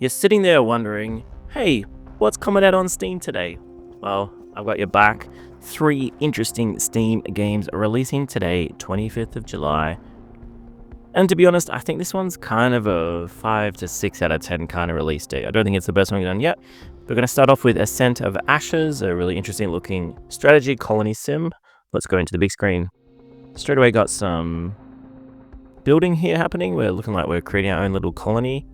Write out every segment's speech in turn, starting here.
You're sitting there wondering, hey, what's coming out on Steam today? Well, I've got your back. 3 interesting Steam games are releasing today, 25th of July. And to be honest, I think this one's kind of a 5 to 6 out of 10 kind of release date. I don't think it's the best one we've done yet. We're going to start off with Ascent of Ashes, a really interesting looking strategy colony sim. Let's go into the big screen. Straight away got some building here happening. We're looking like we're creating our own little colony.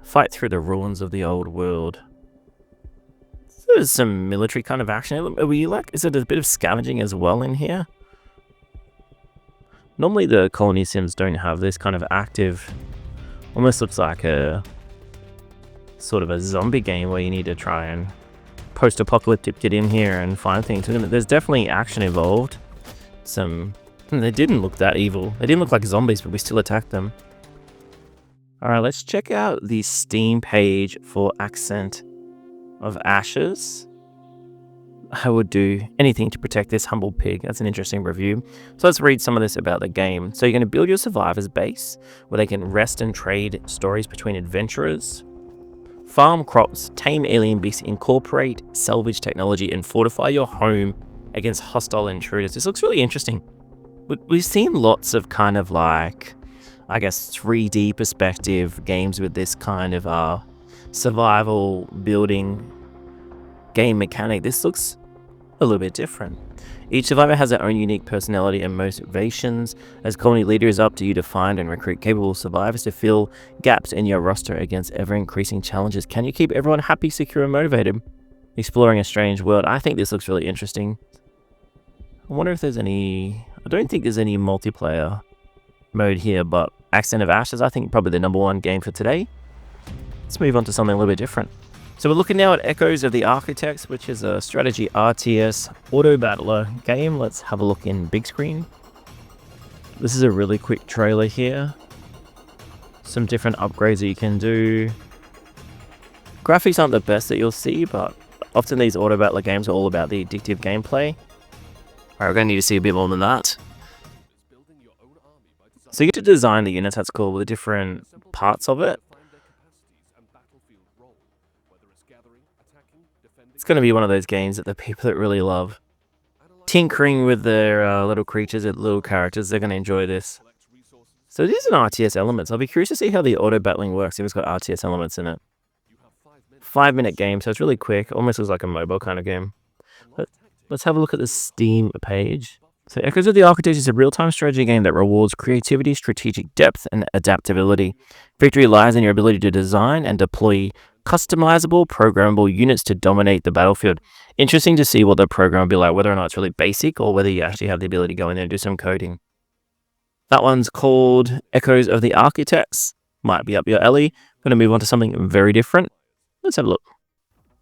Fight through the ruins of the old world. There's some military kind of action. Is it a bit of scavenging as well in here? Normally the colony sims don't have this kind of active, almost looks like a sort of a zombie game where you need to try and post-apocalyptic get in here and find things. There's definitely action involved. They didn't look that evil. They didn't look like zombies, but we still attacked them. Alright, let's check out the Steam page for Ascent of Ashes. I would do anything to protect this humble pig. That's an interesting review. So let's read some of this about the game. So you're going to build your survivors base, where they can rest and trade stories between adventurers, farm crops, tame alien beasts, incorporate salvage technology, and fortify your home against hostile intruders. This looks really interesting. We've seen lots of kind of like, I guess, 3D perspective games with this kind of survival building game mechanic. This looks a little bit different. Each survivor has their own unique personality and motivations. As colony leader, it's up to you to find and recruit capable survivors to fill gaps in your roster against ever-increasing challenges. Can you keep everyone happy, secure, and motivated? Exploring a strange world. I think this looks really interesting. I wonder if there's any... I don't think there's any multiplayer mode here, but Ascent of Ashes, I think probably the #1 game for today. Let's move on to something a little bit different. So we're looking now at Echoes of the Architects, which is a strategy RTS auto battler game. Let's have a look in big screen. This is a really quick trailer here. Some different upgrades that you can do. Graphics aren't the best that you'll see, but often these auto battler games are all about the addictive gameplay. Alright, we're going to need to see a bit more than that. So you get to design the units, that's cool, with the different parts of it. It's going to be one of those games that the people that really love tinkering with their little creatures and little characters, they're going to enjoy this. So these are RTS elements. I'll be curious to see how the auto battling works if it's got RTS elements in it. 5-minute game, so it's really quick. Almost looks like a mobile kind of game. Let's have a look at the Steam page. So Echoes of the Architects is a real-time strategy game that rewards creativity, strategic depth, and adaptability. Victory lies in your ability to design and deploy customizable, programmable units to dominate the battlefield. Interesting to see what the program will be like, whether or not it's really basic or whether you actually have the ability to go in there and do some coding. That one's called Echoes of the Architects. Might be up your alley. I'm going to move on to something very different. Let's have a look.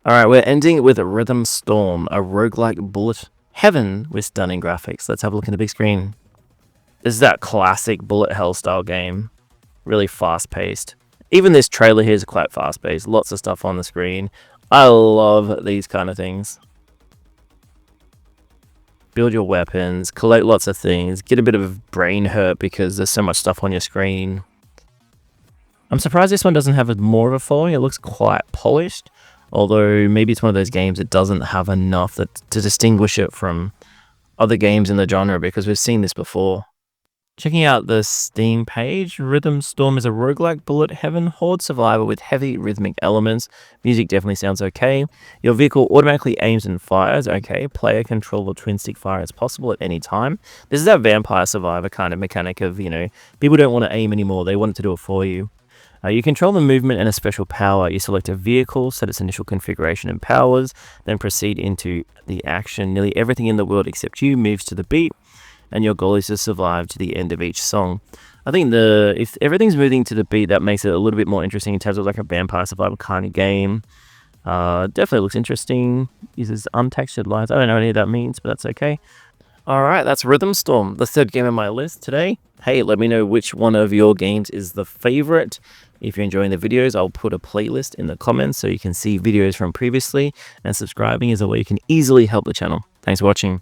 Alright, we're ending with Rhythm Storm, a roguelike bullet heaven with stunning graphics. Let's have a look in the big screen. This is that classic bullet hell style game. Really fast-paced. Even this trailer here is quite fast-paced. Lots of stuff on the screen. I love these kind of things. Build your weapons, collect lots of things, get a bit of brain hurt because there's so much stuff on your screen. I'm surprised this one doesn't have more of a following. It looks quite polished. Although maybe it's one of those games that doesn't have enough to distinguish it from other games in the genre, because we've seen this before. Checking out the Steam page, Rhythm Storm is a roguelike bullet heaven horde survivor with heavy rhythmic elements. Music definitely sounds okay. Your vehicle automatically aims and fires. Okay, player control or twin stick fire is possible at any time. This is that vampire survivor kind of mechanic of, people don't want to aim anymore. They want to do it for you. You control the movement and a special power. You select a vehicle, set its initial configuration and powers, then proceed into the action. Nearly everything in the world except you moves to the beat, and your goal is to survive to the end of each song. I think if everything's moving to the beat, that makes it a little bit more interesting in terms of like a vampire survival kind of game. Definitely looks interesting. Uses untextured lines. I don't know what any of that means, but that's okay. Alright, that's Rhythm Storm, the 3rd game on my list today. Hey, let me know which one of your games is the favorite. If you're enjoying the videos, I'll put a playlist in the comments so you can see videos from previously, and subscribing is a way you can easily help the channel. Thanks for watching.